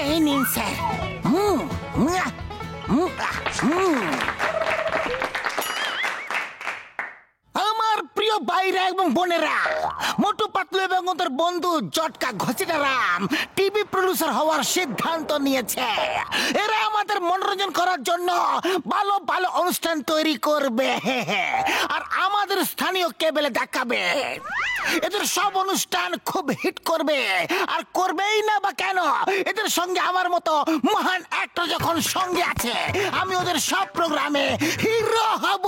এই নিন স্যার। আমার প্রিয় ভাইরা এবং বোনেরা, মোটু পাতলু এবং ওদের বন্ধু জটকা ঘসিটারাম টিভি প্রডিউসার হওয়ার সিদ্ধান্ত নিয়েছে। এরা আমাদের মনোরঞ্জন করার জন্য ভালো ভালো অনুষ্ঠান তৈরি করবে আর আমাদের স্থানীয় কেবলে দেখাবে। এদের সব অনুষ্ঠান খুব হিট করবে, আর করবেই না বা কেন, এদের সঙ্গে আমার মতো মহান অ্যাক্টর যখন সঙ্গে আছে, আমি ওদের সব প্রোগ্রামে হিরো হব।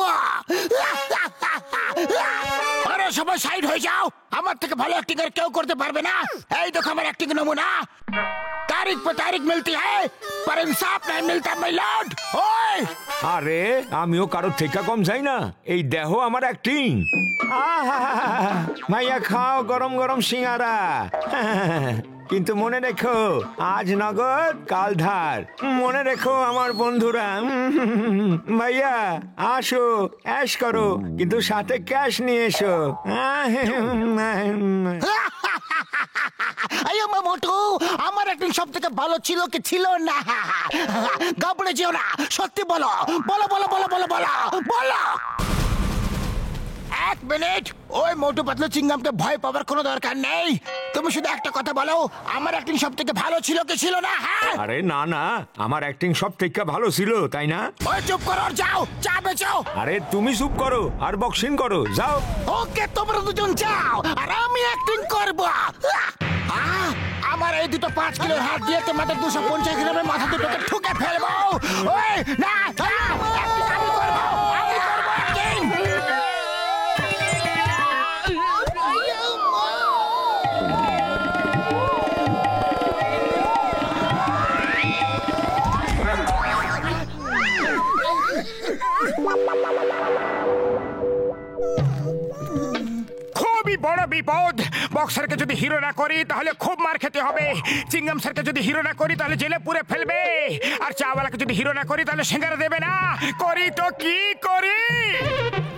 আরে সবাই সাইড হয়ে যাও, আমার থেকে ভালো অ্যাক্টিং আর কেউ করতে পারবে না। এই দেখো আমার অ্যাক্টিং নমুনা, तारीख पे तारीख मिलती है पर इंसाफ नहीं मिलता माय लॉर्ड। ओए আরে আমিও কারোর থেকে কম যাই না, এই দেখো আমার অ্যাক্টিং। মাইয়া খাও গরম গরম সিঙ্গারা, কিন্তু মনে রেখো আজ নগদ কাল ধার। মনে রেখো আমার বন্ধুরা, ভাইয়া আসো অ্যাশ করো, কিন্তু সাথে ক্যাশ নিয়ে এসো। মোটু, আমার অ্যাক্টিং সব থেকে ভালো ছিল কি ছিল না? গাবড়ে যেও না, সত্যি বলো বলো বলো বলো বলো বলো বলো। এক মিনিট, ওই মোটু পাতলু চিংগামকে ভয় পাওয়ার কোনো দরকার নেই। তুমি শুধু একটা কথা বলো, আমার অ্যাক্টিং সব থেকে ভালো ছিল কি ছিল না? হ্যাঁ আরে না না, আমার অ্যাক্টিং সব থেকে ভালো ছিল, তাই না? ওই চুপ করো আর যাও, চা বেচো। আরে তুমি চুপ করো আর বক্সিং করো, যাও। ওকে তোমরা দুজন যাও আর আমি অ্যাক্টিং করব। আমার এই দুটো 5 কিলোর হাত দিয়ে তোমাদের 250 গ্রামের মাথা দুটোকে ঠুকে ফেলবো। ওই না, আমি করব অ্যাক্টিং। খুবই বড় বিপদ। বক্সারকে যদি হিরো না করি তাহলে খুব মার খেতে হবে। চিংগাম স্যারকে যদি হিরো না করি তাহলে জেলে পুরে ফেলবে। আর চাওয়ালাকে যদি হিরো না করি তাহলে সিঙ্গারা দেবে না। করি তো কি করি?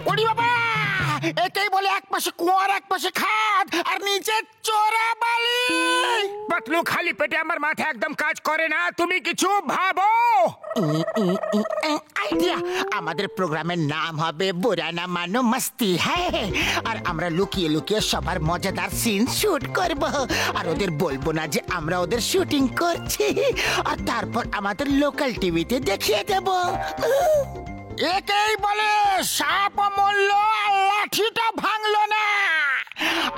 ওরে বাবা, এটাই বলে এক পাশে কুয়ার এক পাশে খাদ আর নিচে চোরাবালি। পাতলু, খালি পেটে আমার মাথা একদম কাজ করে না, তুমি কিছু ভাবো। আইডিয়া, আমাদের প্রোগ্রামের নাম হবে বুরা না মানো মস্তি হ্যায়। আর আমরা লুকিয়ে লুকিয়ে সবার মজাদার সিন শুট করব, আর ওদের বলবো না যে আমরা ওদের শুটিং করছি, আর তারপর আমাদের লোকাল টিভিতে দেখিয়ে দেব। একেই বলে সাপ মরল আর লাঠিটা ভাঙলো না,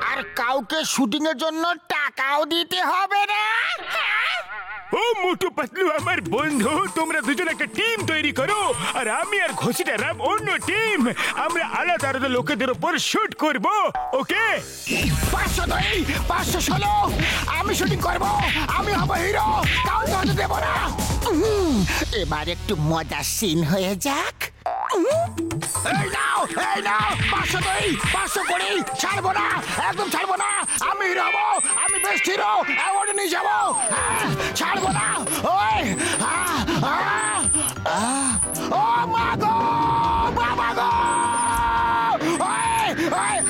আর কাউকে শুটিং এর জন্য টাকাও দিতে হবে না। ও মোটু পাতলু আমার বন্ধু, তোমরা দুজন একটা টিম তৈরি করো, আর আমি আর ঘসিটারাম অন্য টিম। আমরা আলাদা আলাদা লোকেদের উপর শুট করব, ওকে? 502, 516, আমি শুটিং করব, আমি হব হিরো, কাউ তো দেব না। এবার একটু মজার সিন হয়ে যাক। এই নাও 502, 520, ছাড়বো না, একদম ছাড়বো না। আমি হিরো হবো, আমি বেস্ট হিরো অ্যাওয়ার্ড নিয়ে যাবো, ছাড়বো না। ওই ও মা গো, বাবা গো,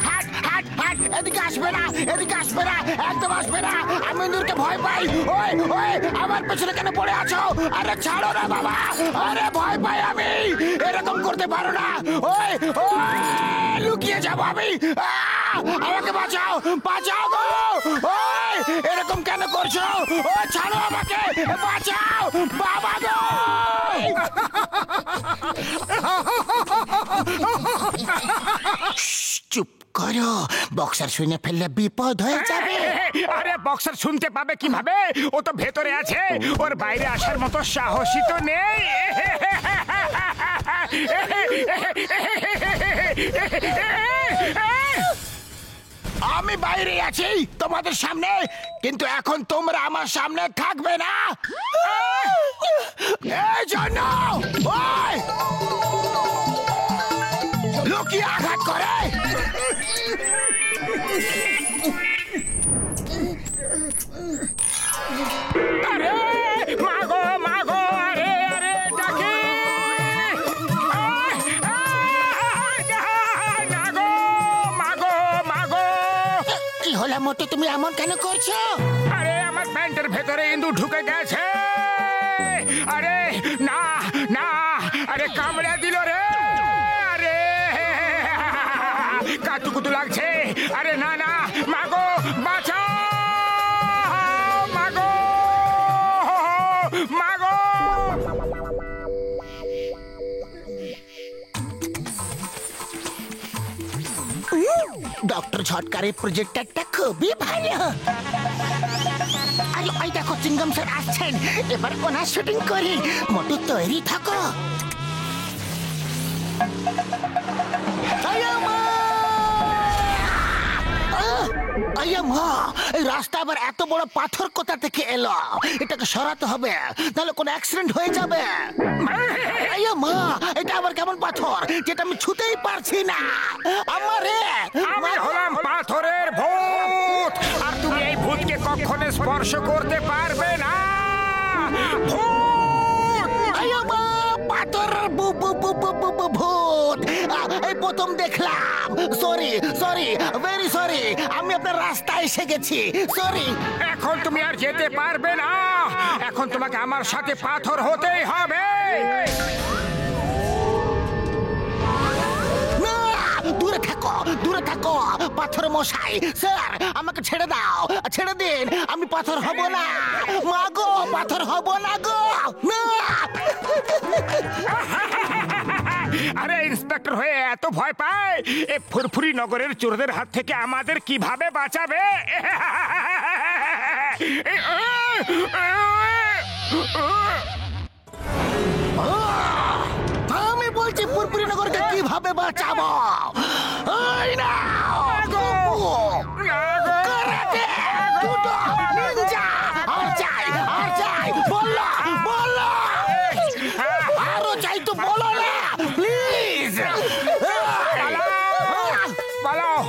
হাট হাট হাট, এদিকে আসবে না, এদিকে আসবে না, একদম আসবে না। আমি ইন্দুরকে ভয় পাই। ওই ওই আমার পেছনে কেন পড়ে আছো? আরে ছাড়ো না বাবা, আরে ভয় পাই আমি, এরকম করতে পারো না। ওই ওই লুকিয়ে যাবো আমি, আমাকে বাঁচাও, বাঁচাও গো। ওই এরকম কেন করছো? ও ছাড়ো আমাকে, বাঁচাও বাবা গো। চুপ করো, বক্সার শুনে ফেললে বিপদ হয়ে যাবে। আরে বক্সার শুনতে পাবে কিভাবে? ও তো ভেতরে আছে, ওর বাইরে আসার মতো সাহসী তো নেই। আমি বাইরে আছি তোমাদের সামনে, কিন্তু এখন তোমরা আমার সামনে থাকবে না। এই জন্য ওই লুকিয়ে আঘাত করে। আরে মা তুমি এমন কেন করছো? আরে আমার প্যান্টের ভেতরে ইঁদুর ঢুকে গেছে। আরে না না, আরে কামড়ে দিল রে। আরে কাতুকুতু লাগছে। আরে না না, মাগো বাঁচাও, মাগো মাগো। ডক্টর ঝটকার এই প্রজেক্টরটা খুবই ভালো। আরে ওই দেখো চিংগাম স্যার আসছেন, এবার ওনার শুটিং করি। মোটু তৈরি থাকো। এই রাস্তা আবার এত বড় পাথর কোথা থেকে এলো? এটাকে সরাতে হবে, তাহলে কোনো অ্যাক্সিডেন্ট হয়ে যাবে। মা, এটা আবার কেমন পাথর যেটা আমি ছুতেই পারছি না? আমি হলাম পাথরের ভূত, আর তুমি এই ভূতকে কখনো স্পর্শ করতে পারবে না। ভূত এই প্রথম দেখলাম। সরি সরি, ভেরি সরি, আমি আপনার রাস্তায় এসে গেছি। সরি। এখন তুমি আর যেতে পারবে না। এখন তোমাকে আমার সাথে পাথর হতেই হবে। দূরে থাকো, দূরে থাকো পাথর মশাই। স্যার আমাকে ছেড়ে দাও, ছেড়ে দিন, আমি পাথর হব না। মা গো, পাথর হব না গো। না। আরে ইন্সপেক্টর হয়ে এত ভয় পায়, এই ফুরফুরি নগরের চোরদের হাত থেকে আমাদের কিভাবে বাঁচাবে? আমি বলছি ফুরফুরি নগরকে কিভাবে বাঁচাবো? ওই না কারাতে, জুডো, নিনজা, আর চাই, আর চাই, বলো বলো, আরো চাই তো বলো না প্লিজ। পালাও।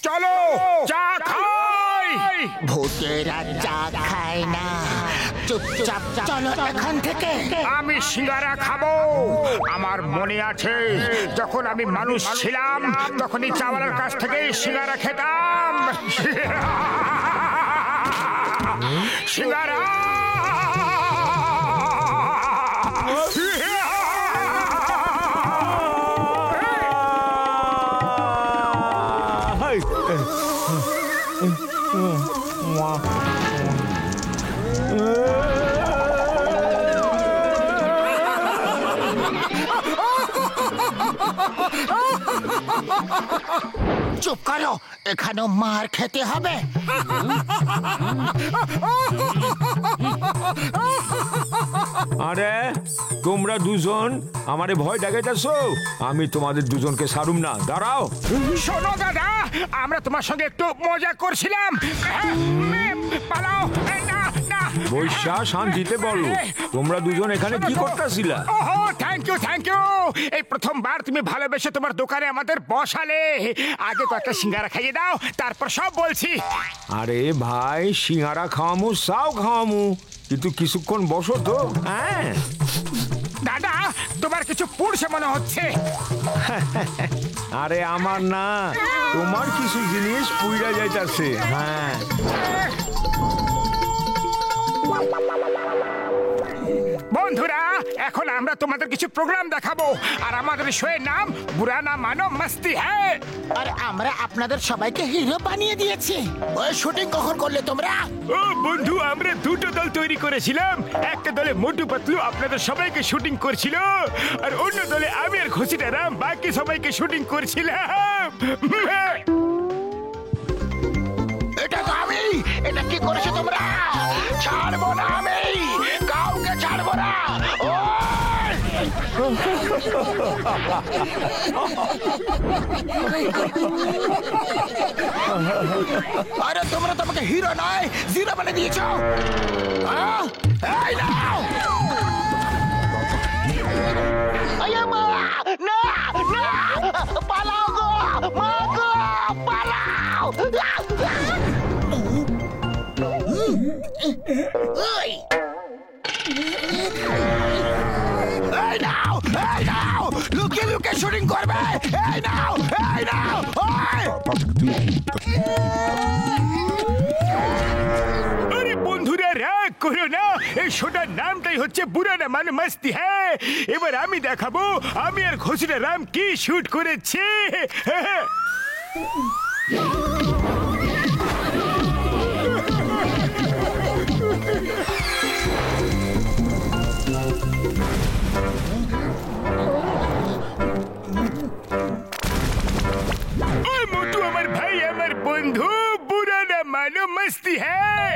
চলো চা খাই। ভূতেরা চা খায় না, চুপচাপ চলো এখান থেকে। আমি সিঙ্গারা খাবো। আমার মনে আছে যখন আমি মানুষ ছিলাম তখন এই চাওয়ালার কাছ থেকে সিঙ্গারা খেতাম। সিঙ্গারা চুপ করো, এখানেও মার খেতে হবে। আরে তোমরা দুজন আমারে ভয় দেখাইতেছো? আমি তোমাদের দুজনকে ছাড়ুম না, দাঁড়াও। শোনো দাদা, আমরা তোমার সঙ্গে একটু মজা করছিলাম। পালাও। না না, বৈশা শান্তিতে বলো, তোমরা দুজন এখানে কি করতেছিলা? ওহো, থ্যাংক ইউ থ্যাংক ইউ। এই প্রথমবার তুমি ভালোবেসে তোমার দোকানে আমাদের বসালে। আগে তো একটা সিঙ্গারা খাইয়ে দাও, তারপর সব বলছি। আরে ভাই, সিঙ্গারা খাওয়ামু, চাও খাওয়ামু, কিন্তু কিছুক্ষণ বসো তো। হ্যাঁ দাদা, তোমার কিছু পুড়ছে মনে হচ্ছে। আরে আমার না, তোমার কিছু জিনিস পুইরা যাইতাছে। হ্যাঁ বন্ধুরা, এখন আমরা তোমাদের কিছু প্রোগ্রাম দেখাবো, আর আমাদের শোয়ের নাম বুরা না মানো মাস্তি হ্যায়। আর আমরা আপনাদের সবাইকে হিরো বানিয়ে দিয়েছি। ওই শুটিং কখন করলে তোমরা? ও বন্ধু, আমরা দুটো দল তৈরি করেছিলাম। একটা দলে মোটু পাতলু আপনাদের সবাইকে শুটিং করছিল, আর অন্য দলে আমি আর ঘষিটা রাম বাকি সবাইকে শুটিং করছিলাম। এটা তো আমি। এটা কি করেছো তোমরা? ছাড়বো না আমি, কাউকে ছাড়বো না। আরে তোমরা তো আমাকে হিরো নয়, জিরো বানিয়ে দিয়েছো। এই নাও। মা, না না, পালাও গো, মা গো, পালাও। এই নাও, এই নাও লুকিয়ে লুকিয়ে শুটিং করবে এই নাও ওই আরে বন্ধুরা রাগ করো না, এই শোটার নামটাই হচ্ছে বুড়ানা মানে মাস্তি। হ্যাঁ, এবার আমি দেখাবো আমি আর ঘোষণা রাম কি শুট করেছি। ওই মোটু আমার ভাই আমার বন্ধু বুড়ানা মানো মস্তি হ্যাঁ।